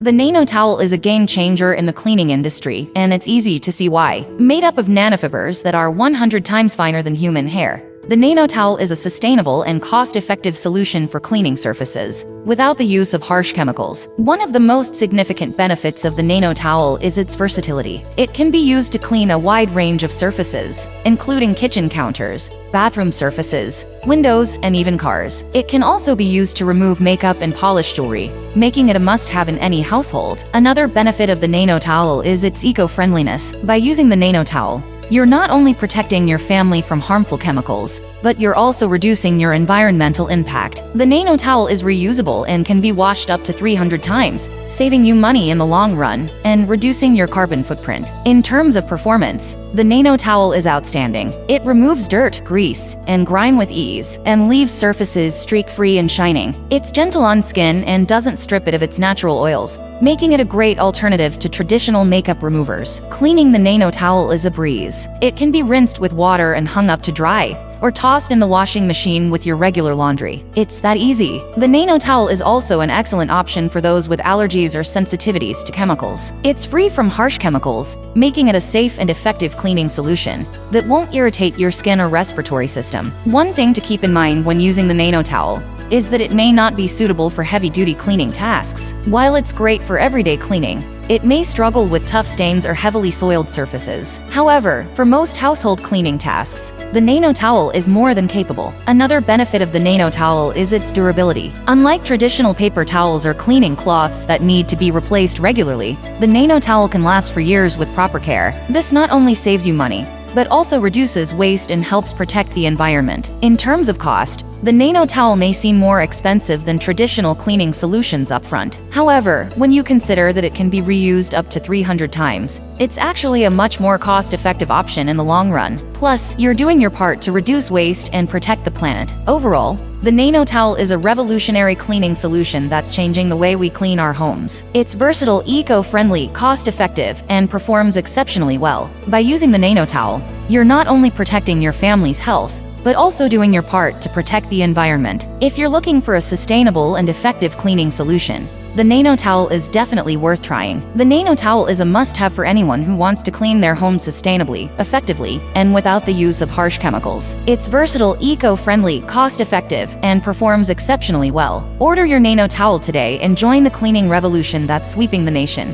The Nano Towel is a game changer in the cleaning industry, and it's easy to see why. Made up of nanofibers that are 100 times finer than human hair, the Nano Towel is a sustainable and cost-effective solution for cleaning surfaces, without the use of harsh chemicals. One of the most significant benefits of the Nano Towel is its versatility. It can be used to clean a wide range of surfaces, including kitchen counters, bathroom surfaces, windows, and even cars. It can also be used to remove makeup and polish jewelry, making it a must-have in any household. Another benefit of the Nano Towel is its eco-friendliness. By using the Nano Towel, you're not only protecting your family from harmful chemicals, but you're also reducing your environmental impact. The Nano Towel is reusable and can be washed up to 300 times, saving you money in the long run and reducing your carbon footprint. In terms of performance, the Nano Towel is outstanding. It removes dirt, grease, and grime with ease, and leaves surfaces streak-free and shining. It's gentle on skin and doesn't strip it of its natural oils, making it a great alternative to traditional makeup removers. Cleaning the Nano Towel is a breeze. It can be rinsed with water and hung up to dry, or tossed in the washing machine with your regular laundry. It's that easy. The Nano Towel is also an excellent option for those with allergies or sensitivities to chemicals. It's free from harsh chemicals, making it a safe and effective cleaning solution that won't irritate your skin or respiratory system. One thing to keep in mind when using the Nano Towel is that it may not be suitable for heavy-duty cleaning tasks. While it's great for everyday cleaning, it may struggle with tough stains or heavily soiled surfaces. However, for most household cleaning tasks, the Nano Towel is more than capable. Another benefit of the Nano Towel is its durability. Unlike traditional paper towels or cleaning cloths that need to be replaced regularly, the Nano Towel can last for years with proper care. This not only saves you money, but also reduces waste and helps protect the environment. In terms of cost, the Nano Towel may seem more expensive than traditional cleaning solutions upfront. However, when you consider that it can be reused up to 300 times, it's actually a much more cost-effective option in the long run. Plus, you're doing your part to reduce waste and protect the planet. Overall, the Nano Towel is a revolutionary cleaning solution that's changing the way we clean our homes. It's versatile, eco-friendly, cost-effective, and performs exceptionally well. By using the Nano Towel, you're not only protecting your family's health, but also doing your part to protect the environment. If you're looking for a sustainable and effective cleaning solution, the Nano Towel is definitely worth trying. The Nano Towel is a must-have for anyone who wants to clean their home sustainably, effectively, and without the use of harsh chemicals. It's versatile, eco-friendly, cost-effective, and performs exceptionally well. Order your Nano Towel today and join the cleaning revolution that's sweeping the nation.